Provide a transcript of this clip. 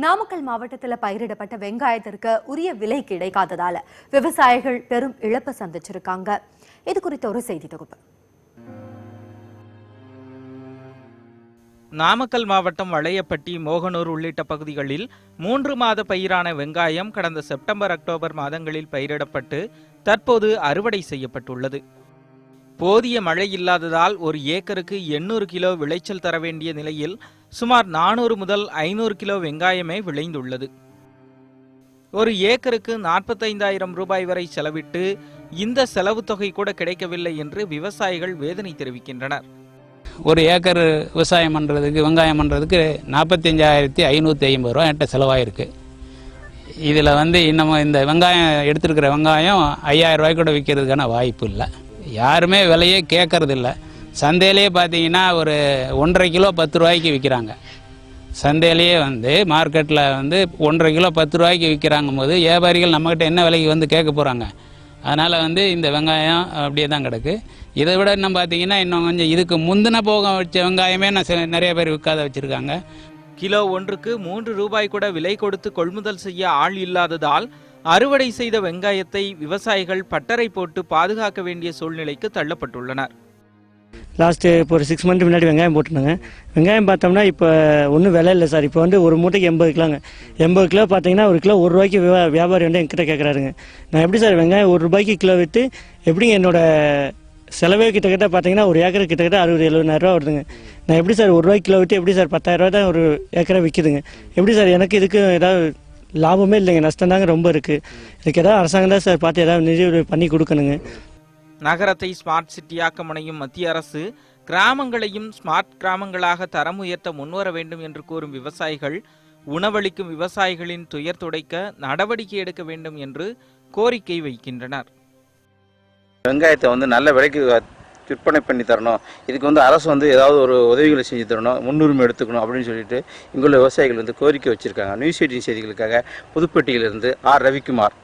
நாமக்கல் மாவட்டத்தில் பயிரிடப்பட்ட வெங்காயத்திற்கு உரிய விலை கிடைக்காததால விவசாயிகள் பெரும் இழப்பு சந்திச்சிருக்காங்க. இது குறித்த ஒரு செய்தி தொகுப்பு. நாமக்கல் மாவட்டம் வளையப்பட்டி, மோகனூர் உள்ளிட்ட பகுதிகளில் 3 மாத பயிரான வெங்காயம் கடந்த செப்டம்பர், அக்டோபர் மாதங்களில் பயிரிடப்பட்டு தற்போது அறுவடை செய்யப்பட்டுள்ளது. போதிய மழை இல்லாததால் ஒரு ஏக்கருக்கு 800 கிலோ விளைச்சல் தர வேண்டிய நிலையில் சுமார் 400 முதல் 500 கிலோ வெங்காயமே விளைந்துள்ளது. ஒரு ஏக்கருக்கு 45,000 ரூபாய் வரை செலவிட்டு இந்த செலவு தொகை கூட கிடைக்கவில்லை என்று விவசாயிகள் வேதனை தெரிவிக்கின்றனர். ஒரு ஏக்கர் விவசாயம் பண்ணுறதுக்கு, வெங்காயம் பண்ணுறதுக்கு 45,550 ரூபா என்கிட்ட செலவாயிருக்கு. இதில் இன்னும் இந்த வெங்காயம் எடுத்துருக்கிற வெங்காயம் 5,000 ரூபாய்க்கு கூட விற்கிறதுக்கான வாய்ப்பு இல்லை. யாருமே விலையே கேட்கறதில்ல. சந்தையிலே பார்த்தீங்கன்னா ஒரு 1,5 கிலோ 10 ரூபாய்க்கு விற்கிறாங்க. சந்தையிலேயே மார்க்கெட்டில் 1,5 கிலோ 10 ரூபாய்க்கு விற்கிறாங்க போது வியாபாரிகள் நம்மகிட்ட என்ன விலைக்கு கேட்க போகிறாங்க. அதனால் இந்த வெங்காயம் அப்படியே தான் கிடக்கு. இதை விட இன்னும் பார்த்தீங்கன்னா இன்னும் கொஞ்சம் இதுக்கு முந்தின போக வச்ச வெங்காயமே நிறைய பேர் விற்காத வச்சுருக்காங்க. கிலோ ஒன்றுக்கு 3 ரூபாய் கூட விலை கொடுத்து கொள்முதல் செய்ய ஆள் இல்லாததால் அறுவடை செய்த வெங்காயத்தை விவசாயிகள் பட்டறை போட்டு பாதுகாக்க வேண்டிய சூழ்நிலைக்கு தள்ளப்பட்டுள்ளனர். லாஸ்ட்டு இப்போ ஒரு 6 மந்த் முன்னாடி வெங்காயம் போட்டுருந்தாங்க. வெங்காயம் பார்த்தோம்னா இப்போ ஒன்றும் விலை இல்லை சார். இப்போ ஒரு மூட்டைக்கு 80 கிலோங்க. 80 கிலோ பார்த்தீங்கன்னா ஒரு கிலோ 1 ரூபாய்க்கு வியாபாரி என்கிட்ட கேட்குறாருங்க. நான் எப்படி சார் வெங்காயம் 1 ரூபாய்க்கு கிலோ விற்று எப்படிங்க என்னோட செலவே கிட்டத்தட்ட பார்த்தீங்கன்னா ஒரு ஏக்கருக்கு கிட்டத்தட்ட 60,000-70,000 ரூபா வருதுங்க. நான் எப்படி சார் 1 ரூபாய்க்கு கிலோ விற்று எப்படி சார் 10,000 ரூபா தான் ஒரு ஏக்கரை விற்கிதுங்க. எப்படி சார் எனக்கு இதுக்கு ஏதாவது லாபமே இல்லைங்க, நஷ்டம் தாங்க ரொம்ப இருக்குது. இதுக்கு ஏதாவது அரசாங்கம் தான் சார் பார்த்து ஏதாவது நிதி பண்ணி கொடுக்கணுங்க. நகரத்தை ஸ்மார்ட் சிட்டியாக்க முனையும் மத்திய அரசு கிராமங்களையும் ஸ்மார்ட் கிராமங்களாக தரம் உயர்த்த முன்வர வேண்டும் என்று கூறும் விவசாயிகள் உணவளிக்கும் விவசாயிகளின் துயர் துடைக்க நடவடிக்கை எடுக்க வேண்டும் என்று கோரிக்கை வைக்கின்றனர். வெங்காயத்தை நல்ல விலைக்கு விற்பனை பண்ணி தரணும். இதுக்கு அரசு ஏதாவது ஒரு உதவிகளை செஞ்சு தரணும், முன்னுரிமை எடுத்துக்கணும் அப்படின்னு சொல்லிட்டு இங்குள்ள விவசாயிகள் கோரிக்கை வச்சிருக்காங்க. நியூஸ் 18 செய்திகளுக்காக புதுப்பட்டியிலிருந்து ஆர். ரவிக்குமார்.